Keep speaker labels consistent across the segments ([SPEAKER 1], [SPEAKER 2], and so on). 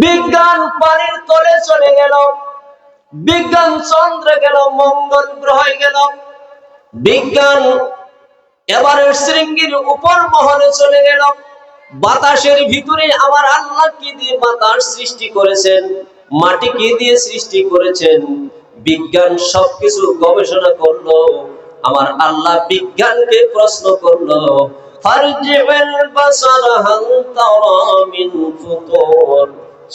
[SPEAKER 1] বিজ্ঞান পানির তলে চলে গেল, বিজ্ঞান চন্দ্রে গেল, মঙ্গল গ্রহে গেল, বিজ্ঞান এবারের শৃঙ্গের উপর মহলে চলে গেল। বাতাসের ভিতরে আমার আল্লাহ কি দিয়ে বাতাস সৃষ্টি করেছেন, মাটি কি দিয়ে সৃষ্টি করেছেন, বিজ্ঞান সবকিছু গবেষণা করলো। আমার আল্লাহ বিজ্ঞানকে প্রশ্ন করলো, ফারজিউল বাসার হাল তারা মিন ফুতুর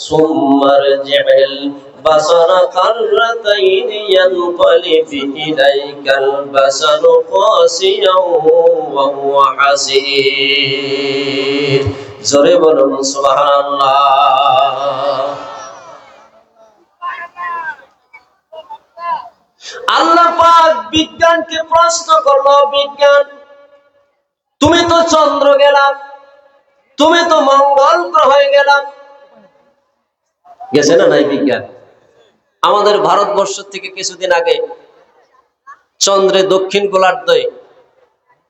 [SPEAKER 1] সুম্মারজিউল বাসারা কাররাতাইন ইয়ানকালিব ইলাইকাল বাসারু কাসিয়াও ওয়া হুয়া হাসীর। জোরে বলুন সুবহানাল্লাহ। আল্লাহ পাক বিজ্ঞানকে প্রশ্ন করলো, বিজ্ঞান তুমি তো চন্দ্র গেলাম, তুমি তো মঙ্গল গ্রহে গেলাম, গেছে না নাই বিজ্ঞান? আমাদের ভারতবর্ষ থেকে কিছুদিন আগে চন্দ্রে দক্ষিণ গোলার্ধে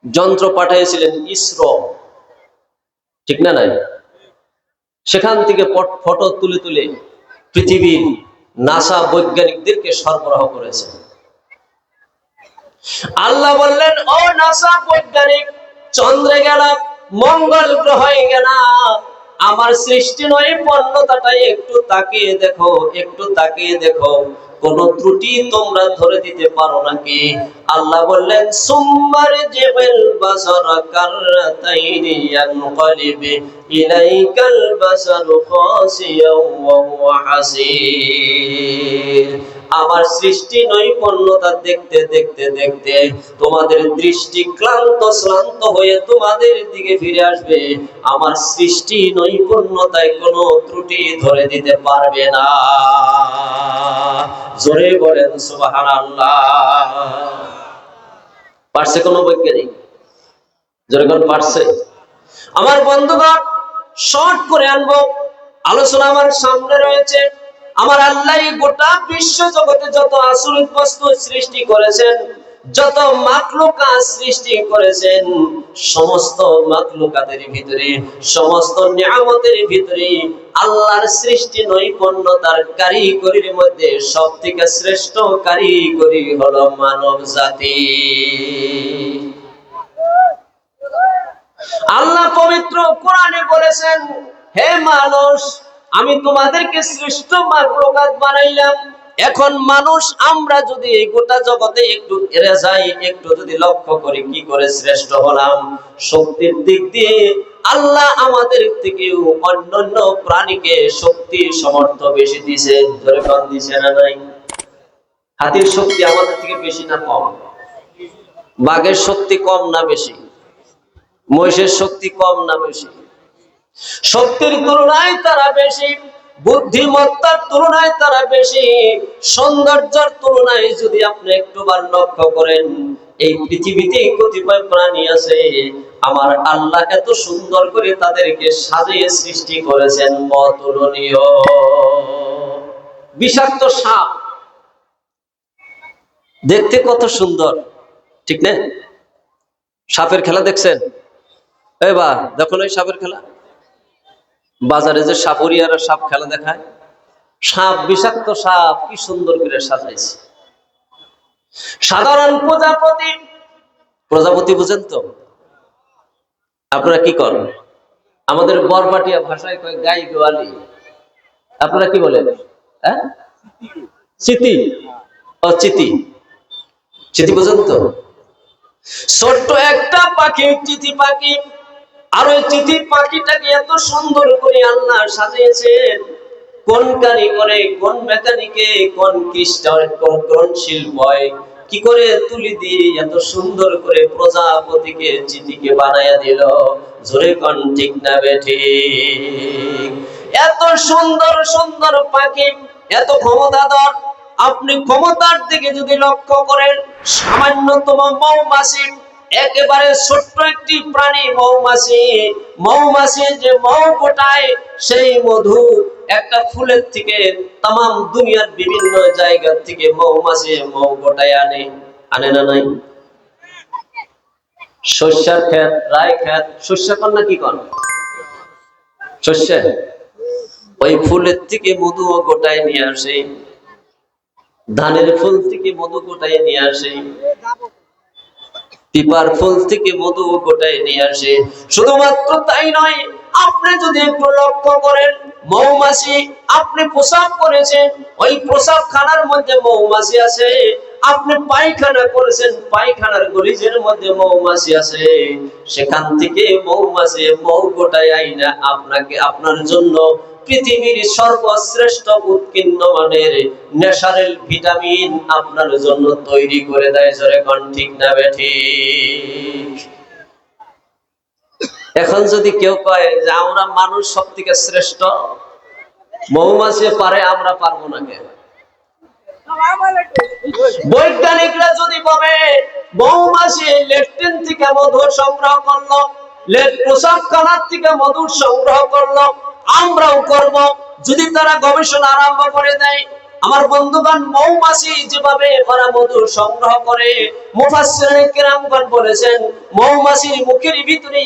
[SPEAKER 1] যন্ত্র পাঠিয়েছিলেন ইসরো, ঠিক না নাই? সেখান থেকে ফটো তুলে তুলে পৃথিবীর নাসা বৈজ্ঞানিকদেরকে সরবরাহ করেছে। আল্লাহ বললেন, ও নাসা বৈজ্ঞানিক, চন্দ্রে গেলাম, মঙ্গল গ্রহে গেলাম, আমার সৃষ্টি নয় পণ্যতাটাই একটু তাকিয়ে দেখো, একটু তাকিয়ে দেখো, কোন ত্রুটি তোমরা ধরে দিতে পারো নাকি? আল্লাহ বললেন, সুম্মারজিউল বাসারা কাররাতাইনি ইয়ানকালিব ইলাইকাল বাসারু কাসিয়াও ওয়া হুয়া হাসীর। আমার সৃষ্টি নৈপুণ্যতা দেখতে দেখতে দেখতে তোমাদের দৃষ্টি ক্লান্ত শ্রান্ত হয়ে তোমাদের দিকে ফিরে আসবে। আমার সৃষ্টি নৈপুণ্যতায় কোনো ত্রুটি ধরে দিতে পারবে না। জোরে বলেন সুবহানাল্লাহ। পারছে কোনো বৈজ্ঞানিক? জোরে কোন পারছে? আমার বন্ধুগণ, শর্ট করে আনবো, আলোচনা আমার সামনে রয়েছে। আমার আল্লাহ গোটা বিশ্ব জগতে যত আচরিত বস্তু সৃষ্টি করেছেন, যত মাখলুকাত সৃষ্টি করেছেন, সমস্ত মাখলুকাতের ভিতরে, সমস্ত নিয়ামতের ভিতরে আল্লাহর সৃষ্টি নৈপুণ্যতার কারিগরির মধ্যে সবথেকে শ্রেষ্ঠ কারিগরি হলো মানব জাতি। আল্লাহ পবিত্র কোরআনে বলেছেন, হে মানুষ, আমি তোমাদেরকে শ্রেষ্ঠ মাখলুকাত বানাইলাম। এখন মানুষ আমরা যদি এই গোটা জগতে একটু এড়ে যাই, একটু যদি লক্ষ্য করি কি করে শ্রেষ্ঠ হলাম, শক্তির দিক দিয়ে আল্লাহ আমাদের থেকেও অন্যান্য প্রাণীকে শক্তি সমর্থ বেশি দিয়েছে। ধরে কম দিছে না নাই? হাতির শক্তি আমাদের থেকে বেশি না কম? বাঘের শক্তি কম না বেশি? মহিষের শক্তি কম না বেশি? শক্তির তুলনায় তারা বেশি, বুদ্ধিমত্তার তুলনায় তারা বেশি, সৌন্দর্যের তুলনায় যদি আপনি একটুবার লক্ষ্য করেন, এই পৃথিবীতে কতিপয় প্রাণী আছে আমার আল্লাহ এত সুন্দর করে তাদেরকে সাজিয়ে সৃষ্টি করেছেন, অতুলনীয়। বিষাক্ত সাপ দেখতে কত সুন্দর, ঠিক না? সাপের খেলা দেখছেন? এবার দেখুন ওই সাপের খেলা, বাজারে যে সাপুরিয়ারা সাপ খেলা দেখায়, সাপ, বিষাক্ত সাপ কি সুন্দর করে সাজাইছে। সাধারণ প্রজাপতি, প্রজাপতি বুঝেন তো? আপনারা কি করেন? আমাদের বরপাটিয়া ভাষায় কয় গাই গোয়ালি, আপনারা কি বলেন? হ্যাঁ, চিতি। ও চিতি, চিতি বুঝেন তো? ছোট্ট একটা পাখি, চিতি পাখি। আর ওই চিতি পাখিটাকে এত সুন্দর করে আল্লাহ সাজিয়েছেন, কোন কারিগরে, কোন মেকানিকে, কোন খ্রিস্টান, কোন শিল্পয় কি করে তুলি দিয়ে এত সুন্দর করে প্রজাপতিকে, চিতিকে বানায়া দিল। জোরে কোন ঠিক না বেঠিক? এত সুন্দর সুন্দর পাখি, এত ক্ষমতাধর। আপনি ক্ষমতার দিকে যদি লক্ষ্য করেন, সামান্যতম মৌমাছি, একেবারে ছোট্ট একটি প্রাণী মৌমাছি, মৌমাছি যে মৌ ফোটায়, সেই মধু একটা ফুলের থেকে তামাম দুনিয়ার বিভিন্ন জায়গা থেকে মৌমাছি মৌ ফোটায় আনে, আনে না নাই? শস্যের ক্ষেত, রায় ক্ষেত, শস্য কন না কি কন? শস্য ওই ফুলের থেকে মধু গোটায় নিয়ে আসে, ধানের ফুল থেকে মধু গোটায় নিয়ে আসে, পিপার ফুল থেকে মধু গোটায় নিয়ে আসে। শুধুমাত্র তাই নয়, আপনি যদি একটু লক্ষ্য করেন, মৌমাছি আপনি প্রসাব করেছেন, ওই প্রসাব খানার মধ্যে মৌমাছি আছে। আপনি পায়খানা করেছেন, পায়খানার গলিজের মধ্যে মৌমাছি আছে। সেখান থেকে মৌমাছি মৌ গোটায় আইনা আপনাকে, আপনার জন্য পৃথিবীর সর্বশ্রেষ্ঠ উৎকীর্ণ মানের ন্যাচারাল ভিটামিন আপনার জন্য তৈরি করে দেয়। জোরে কোন ঠিক না বেঠিক? এখন যদি কেউ কয় যে আমরা মানুষ সব থেকে শ্রেষ্ঠ, মৌমাছি পারে, আমরা পারবো না কেন? বৈজ্ঞানিকরা যদি বলে মৌমাছি লেট্রিন থেকে মধু সংগ্রহ করলো, প্রসাবখানার থেকে মধু সংগ্রহ করলো, আমরাও করব। যদি তারা গবেষণা আরম্ভ করে দেয়, আমার বন্ধুগণ, মৌমাছি যেভাবে ওরা মধু সংগ্রহ করে, মুফাসসিরিনে কেরামগণ বলেছেন মৌমাছির মুখের ভিতরে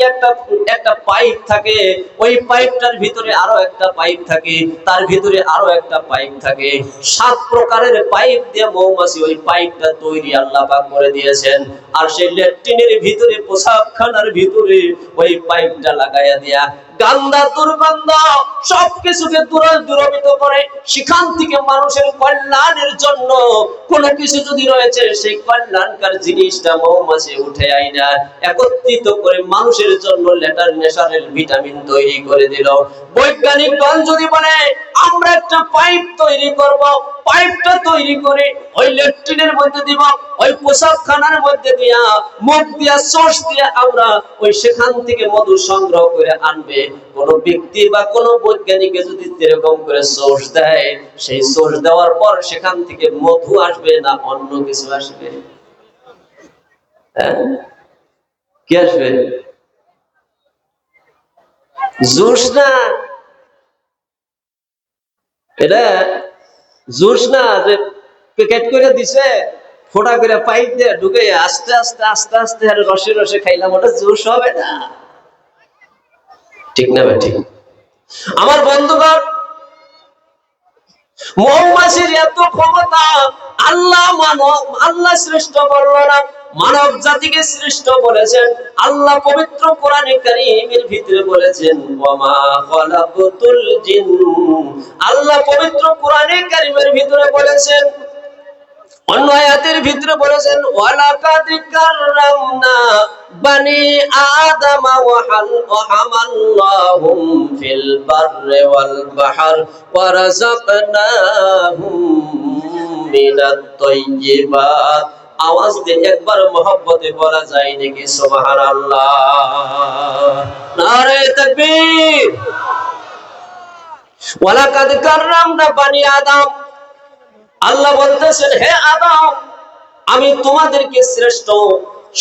[SPEAKER 1] একটা পাইপ থাকে, ওই পাইপটার ভিতরে আরো একটা পাইপ থাকে, তার ভিতরে আরো একটা পাইপ থাকে। 7 প্রকারের পাইপ দিয়ে মৌমাছি ওই পাইপটা তৈরি আল্লাহ পাক করে দিয়েছেন। আর সেই ল্যাট্রিনের ভিতরে, প্রসাবখানার ভিতরে ওই পাইপটা লাগাইয়া দিয়া গান্দা দুর্গন্ধ সবকিছুকে দূরীভূত করে। সেখান থেকে মানুষের কল্যাণের জন্য কোনো কিছু যদি রয়েছে, সেই কল্যাণকার জিনিসটা মৌমাছি উঠে আইনা একত্রিত করে মানুষের জন্য ন্যাচারাল ভিটামিন তৈরি করে দিল। বৈজ্ঞানিকগণ যদি বলে আমরা একটা পাইপ তৈরি করব, পাইপটা তৈরি করে ওই ল্যাট্রিনের মধ্যে দিব, ওই প্রসাবখানার মধ্যে দিয়া, মুখ দিয়া, সোর্স দিয়া আমরা ওই সেখান থেকে মধু সংগ্রহ করে আনবে। কোন ব্যক্তি বা কোন বৈজ্ঞানিক যদি এরকম করে সোর্স দেয়, সেই সোর্স দেওয়ার পর সেখান থেকে মধু আসবে না অন্য কিছু আসবে? কি আসবে? জুস না, এটা জুস না যে প্যাকেট করে দিছে, ফোটা করে পাইপ দিয়ে ঢুকে আস্তে আস্তে আস্তে আস্তে রসে রসে খাইলাম, ওটা জুস হবে না। ঠিক না ভাই? ঠিক। আমার বন্ধুগণ, মৌমাছির এত ক্ষমতা, আল্লাহ শ্রেষ্ঠ বলল না, মানব জাতিকে শ্রেষ্ঠ বলেছেন। আল্লাহ পবিত্র কোরআনে কারীমের ভিতরে বলেছেন ওয়ামা খালাকাতুল জিন। আল্লাহ পবিত্র কোরআনে কারীমের ভিতরে বলেছেন, অন্য আয়াতের ভিতরে বলেছেন ওয়ালাকাদ কাররামনা বানি আদম ওয়া হামাল্লাহুম ফিল বাররি ওয়াল বাহর ওয়া রাযাকনাহুম মিনাত তাইয়্যিবাত। আওয়াজ দিয়ে একবার মহব্বতে বলা যায় নাকি সুবহানাল্লাহ? নারে তাকবীর। ওয়ালাকাদ কাররামনা বানি আদম। আল্লাহ বলতেছেন, হে আদম, আমি তোমাদেরকে শ্রেষ্ঠ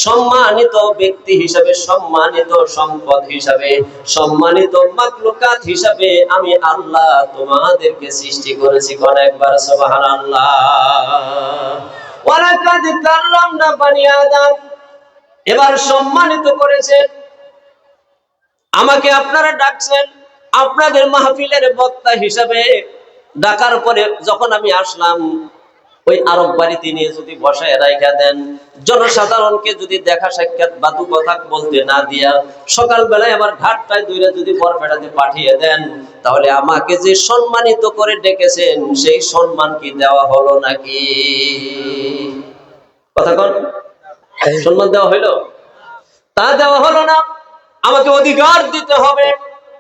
[SPEAKER 1] সম্মানিত ব্যক্তি হিসাবে, সম্মানিত সম্পদ হিসাবে, সম্মানিত মাখলুকাত হিসাবে আমি আল্লাহ তোমাদেরকে সৃষ্টি করেছি। কোন একবার সুবহানাল্লাহ? ওয়ালাকাদ কাররামনা বানি আদম, এবার সম্মানিত করেছেন আমাকে। আপনারা ডাকছেন আপনাদের মাহফিলের বক্তা হিসাবে। ডাকার পরে যখন আমি আসলাম, ওই আরব বাড়িতে নিয়ে যদি বসায় রাইখা দেন, জনসাধারণকে যদি দেখা সাক্ষাৎ বা দু কথা বলতে না দিয়া সকালবেলায় আমার ঘাটটায় দইরা যদি বরপেটাতে পাঠিয়ে দেন, তাহলে আমাকে যে সম্মানিত করে ডেকেছেন সেই সম্মান কি দেওয়া হলো নাকি? কথা কোন? সম্মান দেওয়া হইলো? তা দেওয়া হলো না। আমাকে অধিকার দিতে হবে,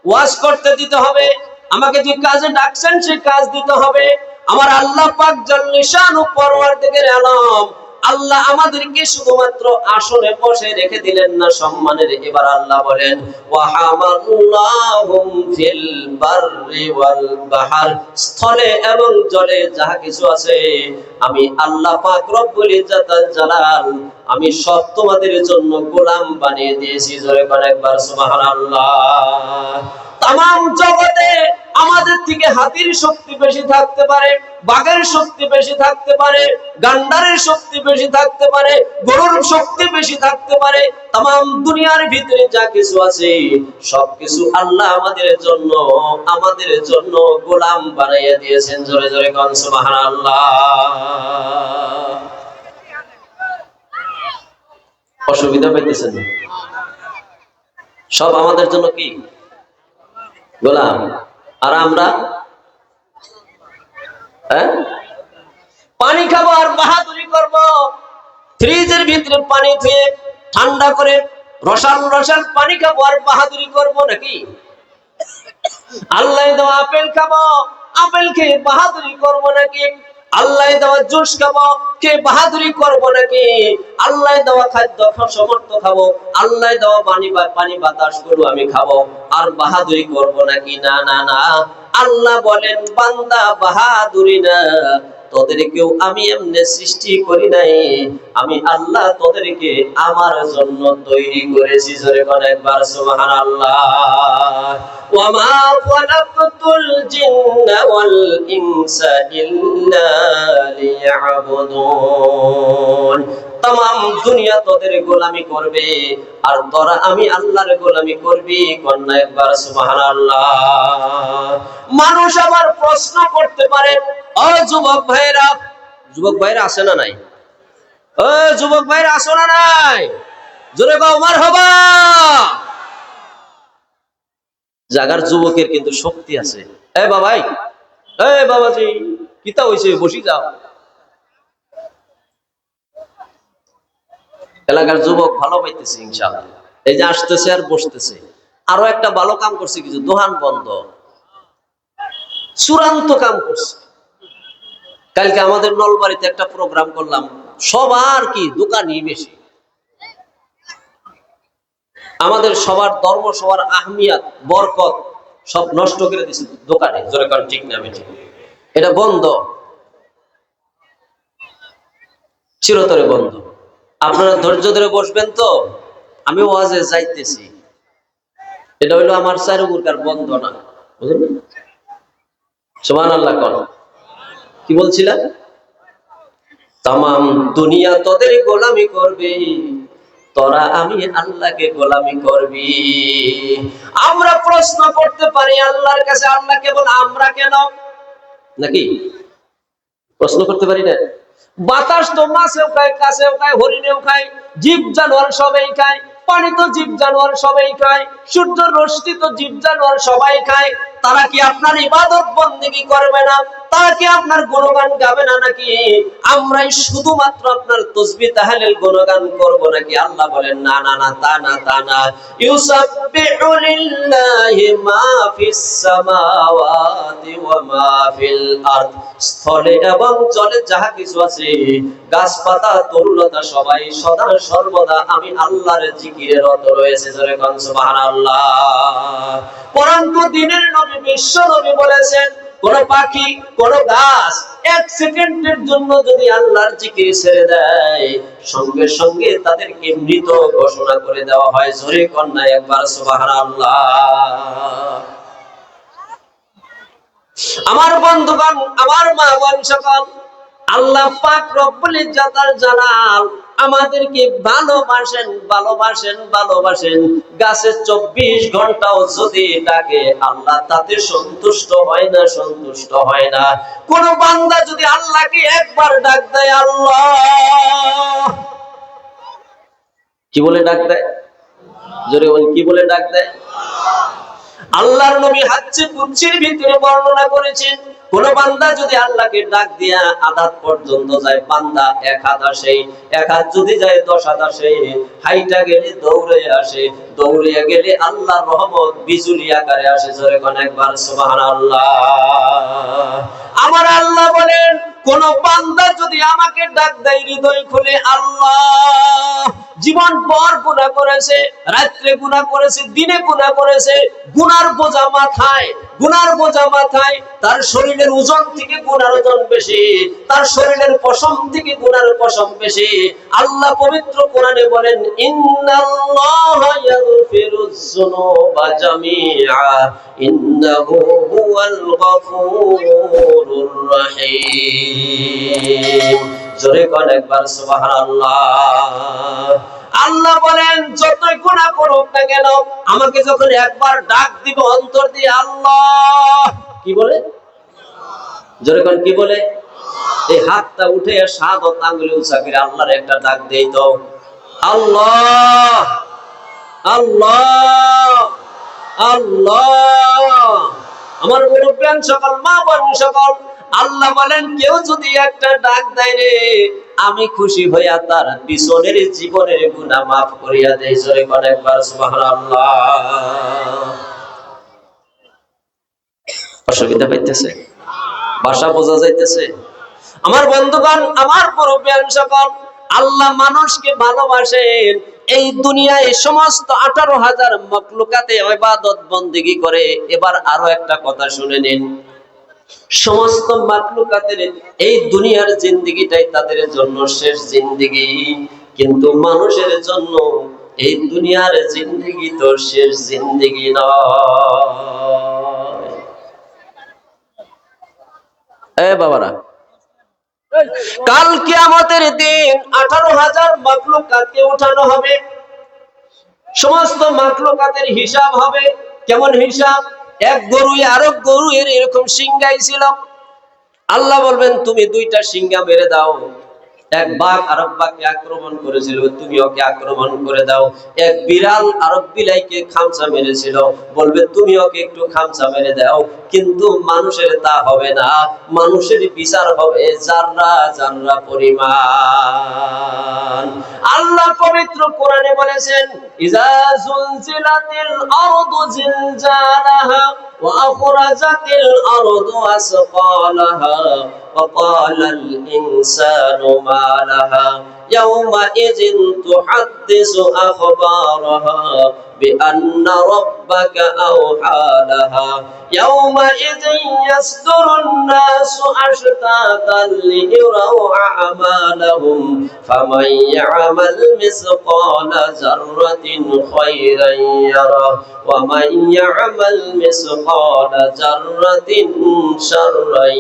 [SPEAKER 1] ওয়াজ করতে দিতে হবে, আমাকে যে কাজে ডাকছেন সেই কাজ দিতে হবে। আমার আল্লাহ পাক জাল্লিশানু পরওয়ারদিগার আলম আল্লাহ আমাদেরকে শুধুমাত্র আসনে বসে রেখে দিলেন না, সম্মানের। এবার আল্লাহ বলেন ওয়া হামাল্লাহুম ফিল বাররি ওয়াল বাহর, স্থলে এবং জলে যাহা কিছু আছে আমি আল্লাহ পাক রব্বুল ইজ্জাতুল জালাল আমি সব তোমাদের জন্য গোলাম বানিয়ে দিয়েছি। জোরে করে একবার সুবহানাল্লাহ। তামাম জগতে আমাদের থেকে হাতির শক্তি বেশি থাকতে পারে, বাঘের শক্তি বেশি থাকতে পারে, গান্ডারের শক্তি বেশি থাকতে পারে, গরুর শক্তি বেশি থাকতে পারে। তাম দুনিয়ার ভিতরে যা কিছু আছে সবকিছু আল্লাহ আমাদের জন্য গোলাম বানাইয়া দিয়েছেন। জোরে জোরে কোন সুবহানাল্লাহ। অসুবিধা পাইতেছেন? সব আমাদের জন্য কি গোলাম। আর আমরা পানি খাবো আর বাহাদুরি করব। ফ্রিজের ভিতরে পানি ধুয়ে ঠান্ডা করে রসাল রসাল পানি খাবো আর বাহাদুরি করব নাকি? আল্লাহ দেওয়া আপেল খাবো, আপেল খেয়ে বাহাদুরি করব নাকি? আল্লাহ দেওয়া জুস খাবো, কে বাহাদুরি করব নাকি? আল্লাহ দেওয়া খাদ্য সমর্থ খাবো, আল্লাহ দেওয়া পানি বাতাস গুলো আমি খাবো আর বাহাদুরি করব নাকি? না না না, আল্লাহ বলেন বান্দা বাহাদুরি না, তোদেরকেও আমি এমনি সৃষ্টি করি নাই, আমি আল্লাহ তোদেরকে আমার জন্য তৈরি করেছি। জোরে কোন একবার সুবহানাল্লাহ। ওয়া মা খালাকতুল জিন্না ওয়াল ইনসা ইল্লা লিয়াবুদুন। तमाम দুনিয়া তোদের গোলামি করবে আর তোরা আমি আল্লাহর গোলামি করবি। কন্যা একবার সুবহানাল্লাহ। মানুষ আবার প্রশ্ন করতে পারে, ও যুবক ভাইরা আছে না নাই? ও যুবক ভাইরা আসো না নাই? জোরে গাও মারহাবা। জাগার যুবকের কিন্তু শক্তি আছে। এ বাবাই, এ বাবাজি, কিতা হইছে? বসি যাও। এলাকার যুবক ভালো পাইতেছে ইনশাআল্লাহ, এই যে আসতেছে আর বসতেছে। আরো একটা ভালো কাম করছে, কিছু দোকান বন্ধ, চূড়ান্ত কাম করছে। কালকে আমাদের নলবাড়িতে একটা প্রোগ্রাম করলাম, সবার কি দোকানই বেশি। আমাদের সবার ধর্ম, সবার আহমিয়াত, বরকত সব নষ্ট করে দিছে দোকানে। জোরে কারণ ঠিক না বেঠিক? এটা বন্ধ, চিরতরে বন্ধ। আপনারা ধৈর্য ধরে বসবেন তো? আমি ওয়াজে যাইতেছি, এটা হইলো আমার চারুমুরকার বন্ধ না, বুঝলেন? সুবহানাল্লাহ। কোন কি বলছিলেন? तमाम দুনিয়া তোদের গোলামি করবে, তোরা আমি আল্লাহকে গোলামি করবি। আমরা প্রশ্ন করতে পারি আল্লাহর কাছে, আল্লাহ কেবল আমরা কেন? নাকি প্রশ্ন করতে পারি না? বাতাস তো মাছেও খায়, কাছেও খায়, হরিণেও খায়, জীব জানোয়ার সবাই খায়, পানি তো জীব জানোয়ার সবাই খায়, সূর্য রশ্মি তো জীব জানোয়ার সবাই খায়। তারা কি আপনার ইবাদত বন্দেগী করবে না? তারা কি আপনার গুণগান গাবে না? নাকি আমরাই শুধুমাত্র আপনার তাসবিহ তাহলিল গুণগান করব নাকি? আল্লাহ বলেন না না না, তা না তা না। ইউসাব্বিহু লিল্লাহি মা ফিস সামাওয়াতি ওয়া মা ফিল আরদ। স্থলে এবং জলে যাহা কিছু আছে, গাছপাতা তরুলতা সবাই সদা সর্বদা আমি আল্লাহর জিকিরে রত রয়েছে। জোরে কোন সুবহানাল্লাহ। পরন্তু দিনের নবী, বিশ্ব নবী বলেছেন, কোন পাখি, কোন গাছ এক সেকেন্ডের জন্য যদি আল্লাহর জিকির ছেড়ে দেয়, সঙ্গে সঙ্গে তাদেরকে মৃত ঘোষণা করে দেওয়া হয়। জোরে কন্যা একবার সুবহানাল্লাহ। আমার বন্ধুগণ, আমার মা বোন সকল, আল্লাহ পাক রব্বুল ইজ্জাতাল জালাল আমাদেরকে ভালোবাসেন ভালোবাসেন ভালোবাসেন। গাছে 24 ঘন্টাও যদি ডাকে আল্লাহ তাতে সন্তুষ্ট হয় না, সন্তুষ্ট হয় না। কোন বান্দা যদি আল্লাহকে একবার ডাক দেয়, আল্লাহ কি বলে ডাক দেয়? জোরে বল, কি বলে ডাক দেয়? আল্লাহর নবী হাদিসে কুদসির ভিতরে বর্ণনা করেছেন, কোন বান্দা যদি আল্লাহকে ডাক দিয়া আদাত পর্যন্ত যায়, বান্দা এক হাত আসে, এক হাত যদি যায় 10 হাত আসে, হাইটা গেলে দৌড়ে আসে, দৌড়ে গেলে আল্লাহর রহমত বিজুলি আকারে আসে। জোরে কোন একবার সুবহানাল্লাহ। আমার আল্লাহ বলেন, কোন বান্দা যদি আমাকে ডাক দেয় হৃদয় খুলে, আল্লাহ জীবন পর গুনাহ করেছে, রাত্রে গুনাহ করেছে, দিনে গুনাহ করেছে, গুনার বোঝা মাথায়, গুনার বোঝা মাথায়, তার শরীরের ওজন থেকে গুনার ওজন বেশি, তার শরীরের পশম থেকে গুনার পশম বেশি। আল্লাহ পবিত্র কোরআনে বলেন, ইন্নাল্লাহা ইয়াগফিরুজ যুনুবা জামিআ ইন্নাহু হুয়াল গফুরুর রহিম। জোরে কোন একবার সুবহানাল্লাহ। আল্লাহ বলেন, যতই গুনাহ করুক না কেন, আমাকে যখন একবার ডাক দিব অন্তর দিয়ে, আল্লাহ কি বলে? জোরে কোন কি বলে? এই হাতটা উঠে শাহাদাত আঙ্গুলে উঁচা করে আল্লাহর একটা ডাক দেই তো, আল্লাহ আল্লাহ আল্লাহ। আমার মুরব্বিয়ান সকল, মা বোন সকল, আল্লাহ বলেন, কেউ যদি একটা ডাক দেয় রে, আমি খুশি হইয়া তার পিছনের জীবনের গুনাহ মাফ করিয়া দেই। জোরে কোন একবার সুবহানাল্লাহ। অসুবিধা পাইতেছে? ভাষা বোঝা যাইতেছে? আমার বন্ধুগণ, আমার মুরব্বিয়ান সকল, আল্লাহ মানুষকে ভালোবাসেন। এই দুনিয়ায় সমস্ত 18,000 মাখলুকাতে ইবাদত বন্দেগী করে। এবার আরো একটা কথা শুনে নিন, সমস্ত মাখলুকাতের এই দুনিয়ার জিন্দেগিটাই তাদের জন্য শেষ জিন্দেগি, কিন্তু মানুষের জন্য এই দুনিয়ার জিন্দেগি তো শেষ জিন্দেগি নয়। এ বাবারা, কাল কিয়ামতের দিন 18,000 মাখলুকাতকে উঠানো হবে। সমস্ত মাখলুকাতের হিসাব হবে। কেমন হিসাব? এক গরু আরেক গরু এরকম সিংহাই ছিল। আল্লাহ বলবেন, তুমি দুইটা সিংহা মেরে দাও। এক বাঘ আরেক বাঘকে আক্রমণ করেছিল, তুমি ওকে আক্রমণ করে দাও। এক বিড়াল আরেক বিলাইকে খামচা মেরেছিল, বলবে তুমি ওকে একটু খামচা মেরে দাও। কিন্তু মানুষের তা হবে না, মানুষের বিচার হবে জাররা জাররা পরিমাণ। আল্লাহ পবিত্র কোরআনে বলেছেন, ইজা জুলজিলাতিল আরদু জিলজালাহা ওয়া আখরাজাতিল আরদু আসকালাহা ওয়া ক্বালাল ইনসানু মা লাহা ইয়াওমাইযিন তুহাদ্দিসু আখবারাহা বিআন্না রাব্বাকা আওহা লাহা ইয়াওমাইযিন ইয়াসদুরুন নাসু আশতাতান লিইরাউ আমালাহুম ফামান ইয়ামাল মিসকালা যাররাতিন খায়রান ইয়ারা ওয়া মান ইয়ামাল মিসকালা যাররাতিন শাররান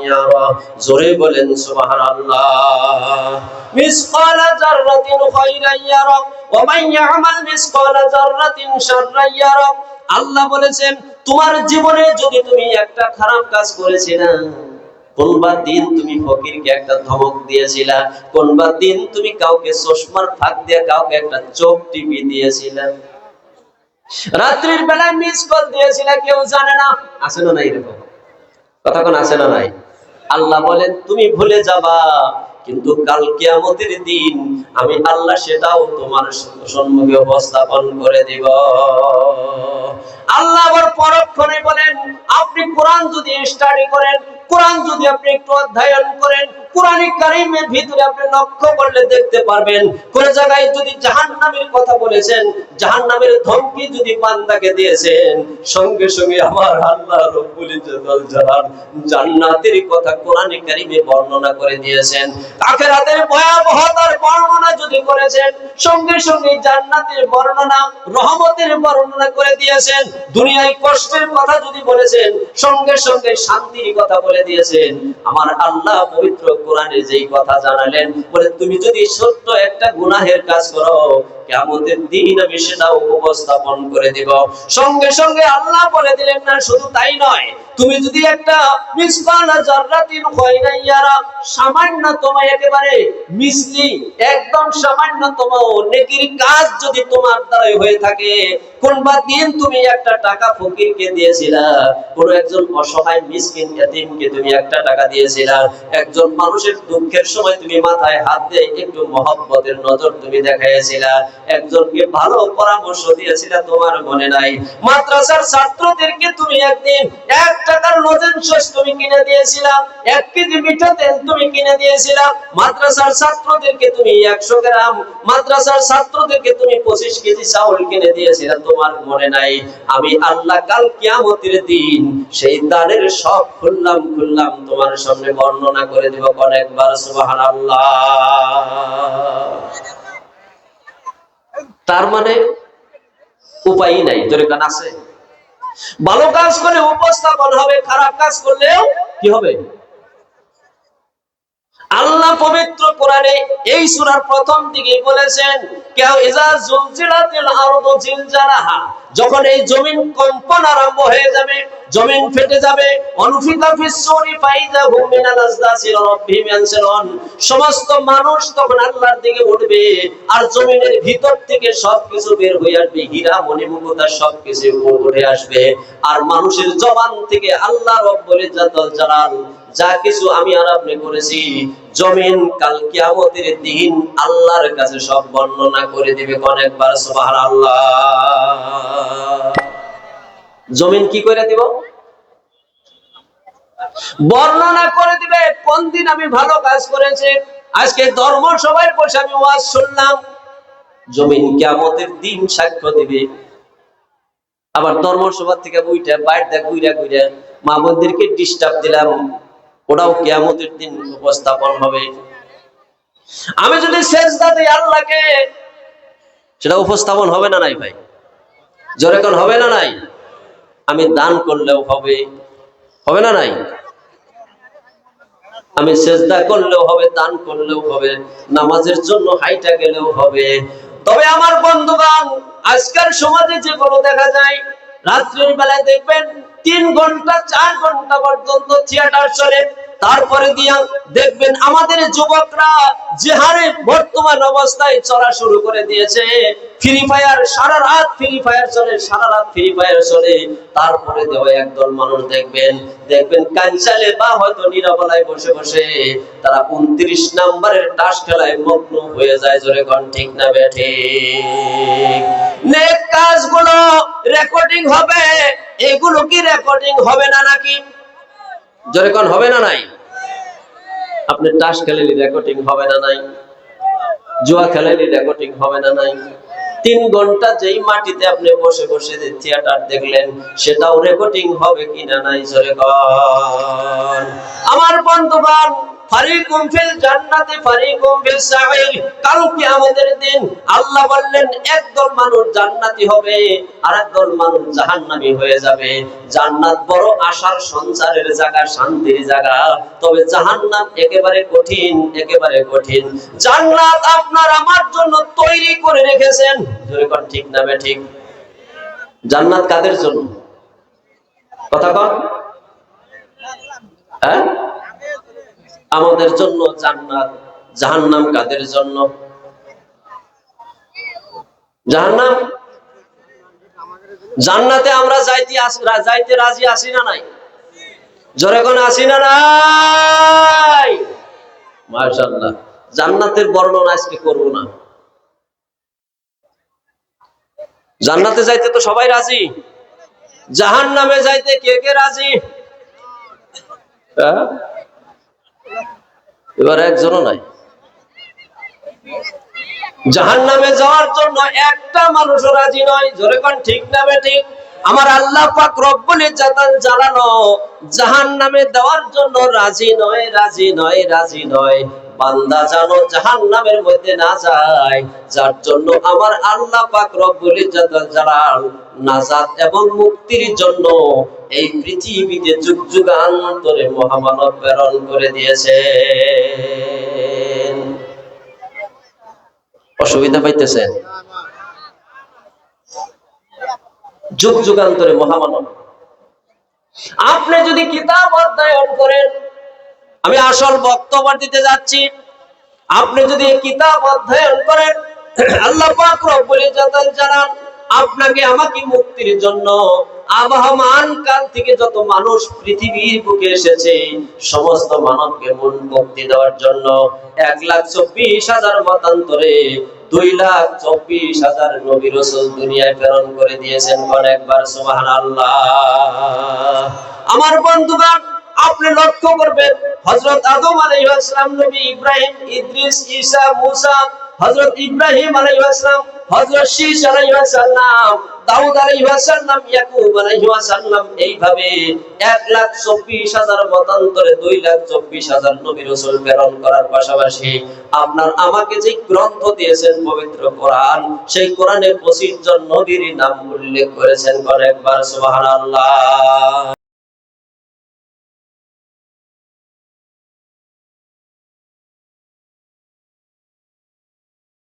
[SPEAKER 1] ইয়ারা। জোরে বলেন সুবহানাল্লাহ। মিসকালা যাররাতিন খায়রান ইয়ারা ওয়া মান ইয়ামাল মিসকালা যাররাতিন শাররান ইয়ারা। আল্লাহ বলেছেন, তোমার জীবনে যদি তুমি একটা খারাপ কাজ করেছিলা, কোনবা দিন তুমি ফকিরকে একটা ধমক দিয়েছিলা, কোনবা দিন তুমি কাউকে চশমার ফাঁক দিয়ে কাউকে একটা চোখ টিপি দিয়েছিলা, রাত্রির বেলায় মিস কল দিয়েছিলা, কেউ জানে না। আছে না নাই? এরকম কথা কোন আছে না নাই? আল্লাহ বলেন, তুমি ভুলে যাবা, কিন্তু কাল কিয়ামতের দিন আমি আল্লাহ সেটাও তোমার সম্মুখে উপস্থাপন করে দিব। আল্লাহ আবার পরক্ষণে বলেন, আপনি কোরআন যদি স্টাডি করেন, কোরআন যদি আপনি একটু অধ্যয়ন করেন, কোরআনে কারীমের ভিতরে আপনি লক্ষ্য করলে দেখতে পারবেন, কোন জায়গায় যদি জাহান্নামের কথা বলেছেন, জাহান্নামের ধমকি যদি বান্দাকে দিয়েছেন, সঙ্গে সঙ্গে আমার আল্লাহ রব্বুল ইজ্জতুল জালাল জান্নাতের কথা কোরআনে কারীমে বর্ণনা করে দিয়েছেন। আখিরাতের ভয়াবহতার বর্ণনা যদি করেছেন, সঙ্গে সঙ্গে জান্নাতের বর্ণনা, রহমতের বর্ণনা করে দিয়েছেন। দুনিয়ায় কষ্টের কথা যদি বলেছেন, সঙ্গে সঙ্গে শান্তির কথা বলে দিয়েছেন। আমার আল্লাহ পবিত্র কোরআনে যেই কথা জানালেন, বলে তুমি যদি সত্য একটা গুনাহের কাজ করো, কিয়ামতের দিন আমি সেটাও উপস্থাপন করে দিব। সঙ্গে সঙ্গে আল্লাহ বলে দিলেন, না শুধু তাই নয়, তুমি যদি একটা মিসকালা যাররাতিন খায়রান ইয়ারা, সামান্যতম একেবারে মিসলি, একদম সামান্যতম নেকির কাজ যদি তোমার দ্বারা হয়ে থাকে, কোনবা দিন তুমি একটা টাকা ফকিরকে দিয়েছিলা, কোন একজন অসহায় মিসকিন এতিমকে তুমি একটা টাকা দিয়েছিলা, একজন মানুষের দুঃখের সময় তুমি মাথায় হাত দিয়ে একটু মহব্বতের নজর তুমি দেখাইছিলা, একজনকে ভালো পরামর্শ দিয়েছিলা, তোমার মনে নাই? মাদ্রাসার ছাত্রদেরকে তুমি একদিন 1 টাকার লজেন্স তুমি কিনে দিয়েছিলা, 1 কেজি মিঠা তেল তুমি কিনে দিয়েছিলা, মাদ্রাসার ছাত্রদেরকে তুমি 100 গ্রাম, মাদ্রাসার ছাত্রদেরকে তুমি 25 কেজি চাউল কিনে দিয়েছিলা, তোমার মনে নাই? আমি আল্লাহ কাল কিয়ামতের দিন সেই দানের সব খুললাম তোমার সামনে বর্ণনা করে দিব। অনেকবার সুবহানাল্লাহ। তার মানে উপায় নাই, জোরে কান আছে। ভালো কাজ করলে উপস্থাপন হবে, খারাপ কাজ করলেও কি হবে? আল্লাহ পবিত্র কোরআনে এই সূরার প্রথম দিকেই বলেছেন, কেউ ইজা জুলজিলাতিল আরদু জিলজালাহা, যখন এই জমিন কম্পন আরম্ভ হয়ে যাবে, জমিন ফেটে যাবে, অনুফিতা ফিস সূরি ফাইযা হুম মিনাল আজদাসি রাব্বিহিম ইয়ানসিলুন, সমস্ত মানুষ তখন আল্লাহর দিকে উঠবে, আর জমিনের ভিতর থেকে সবকিছু বের হয়ে আসবে, হীরা মণি মুকুতা সবকিছু উঠে আসবে, আর মানুষের জবান থেকে আল্লাহ রব্বুল ইজ্জাতুল জালাল যা কিছু আমি আর আপনি করেছি, জমিন কাল কিয়ামতের দিন আল্লাহর কাছে সব বর্ণনা করে দিবে। অনেকবার সুবহানাল্লাহ। জমিন কি করে দিব? বর্ণনা করে দিবে কোন দিন আমি ভালো কাজ করেছি। আজকে ধর্ম সভায় বসে আমি ওয়াজ শুনলাম, জমিন কিয়ামতের দিন সাক্ষ্য দিবে। আবার ধর্ম সভা থেকে বইটা বাইরে ঘুরে ঘুরে মা বোনদেরকে ডিস্টার্ব দিলাম, ওটাও কিয়ামতের দিন উপস্থাপন হবে। আমি যদি সেজদা দিই আল্লাহকে, সেটা উপস্থাপন হবে না নাই ভাই? জোরে কোন হবে না নাই? আমি দান করলেও হবে, হবে না নাই? আমি সেজদা করলেও হবে, দান করলেও হবে, নামাজের জন্য হাইটা গেলেও হবে। তবে আমার বন্ধুগণ, আজকের সমাজে যেগুলো দেখা যায়, রাত্রির বেলায় দেখবেন 3 ঘন্টা 4 ঘন্টা পর্যন্ত থিয়েটার চলে, তারপরে দিয়া দেখবেন আমাদের যুবকরা যে হারে বর্তমান অবস্থায় চলা শুরু করে দিয়েছে, ফ্রি ফায়ার, সারা রাত ফ্রি ফায়ার চলে, সারা রাত ফ্রি ফায়ার চলে। তারপরে দেওয়া একদল মানুষ দেখবেন কাঞ্চালে বা হয়তো নিরাপলায় বসে বসে তারা 29 নাম্বারের টাস খেলায় মগ্ন হয়ে যায়। জোরে কোন ঠিক না বেঠিক? নেক কাজগুলো রেকর্ডিং হবে, এগুলো কি রেকর্ডিং হবে না নাকি? জোরে কোন হবে না নাই? আপনি টাস খেলেলি রেকর্ডিং হবে না নাই? জুয়া খেলেলি রেকর্ডিং হবে না নাই? 3 ঘন্টা যেই মাটিতে আপনি বসে বসে যে থিয়েটার দেখলেন, সেটাও রেকর্ডিং হবে কিনা নাই? জোরে কোন। আমার বন্ধুগণ, ফারিকুম ফিল জান্নাতি ফারিকুম ফিস সাঈর, কাল কিয়ামতের দিন আল্লাহ বললেন একদল মানুষ জান্নাতি হবে আর একদল মানুষ জাহান্নামী হয়ে যাবে। জান্নাত বড় আশার সঞ্চারের জায়গা, শান্তির জায়গা, তবে জাহান্নাম একেবারে কঠিন, একেবারে কঠিন। জান্নাত আপনার আমার জন্য তৈরি করে রেখেছেন, জোরে কোন ঠিক না বেঠিক? জান্নাত কাদের জন্য? কথা কন। হ্যাঁ, আমাদের জন্য জান্নাত। জাহান্নাম কাদের জন্য? জাহান্নাম। জান্নাতে আমরা যাইতে রাজি আছি না নাই? জোরে কোন আছি না নাই? মাশাআল্লাহ। জান্নাতের বর্ণনা আজকে করব না। জান্নাতে যাইতে তো সবাই রাজি, জাহান্নামে যাইতে কে কে রাজি? এবার একজনও নাই। জাহান্নামে যাওয়ার জন্য একটা মানুষও রাজি নয়। জোরে কোন ঠিক না বেঠিক? আমার আল্লাহ পাক রব্বুল ইজ্জাতুল জালালো জাহান্নামে দেওয়ার জন্য রাজি নয়, রাজি নয়, রাজি নয়। বান্দা জানো জাহান্নামের মধ্যে না যায়, যার জন্য আমার আল্লাহ পাক রব্বুল ইজ্জাতুল জালাল নাজাত এবং মুক্তির জন্য এই পৃথিবীতে যুগ যুগান্তরে মহামানব প্রেরণ করে দিয়েছেন। অসুবিধা পাইতেছেন? যুগ যুগান্তরে মহামানব। আপনি যদি কিতাব অধ্যয়ন করেন, আমি আসল বক্তব্য দিতে যাচ্ছি, আপনি যদি কিতাব অধ্যয়ন করেন, আল্লাহ পাক রব্বুল ইজ্জাতুল জালাল আপনাকে আমাকে মুক্তির জন্য আবহমান কাল থেকে যত মানুষ পৃথিবীর বুকে এসেছে, সমস্ত মানবকে মুক্তি দেওয়ার জন্য 1,24,000 মতান্তরে 2,24,000 নবী রাসূল দুনিয়ায় প্রেরণ করে দিয়েছেন। একবার সুবহানাল্লাহ। আমার বন্ধুগণ, আপনি লক্ষ্য করবেন হযরত আদম আলাইহিস সালাম, নবী ইব্রাহিম, ইদ্রিস, ঈসা, মুসা, হযরত ইব্রাহিম আলাইহিস সালাম, হযরত শীস আলাইহিস সালাম, দাউদ আলাইহিস সালাম, ইয়াকুব আলাইহিস সালাম, এইভাবে 1,24,000 মতান্তরে 2,24,000 নবী রাসূল প্রেরণ করার পাশাপাশি আপনার আমাকে যে গ্রন্থ দিয়েছেন পবিত্র কোরআন, সেই কোরআনে 25 জন নবীর নাম উল্লেখ করেছেন। একবার সুবহানাল্লাহ।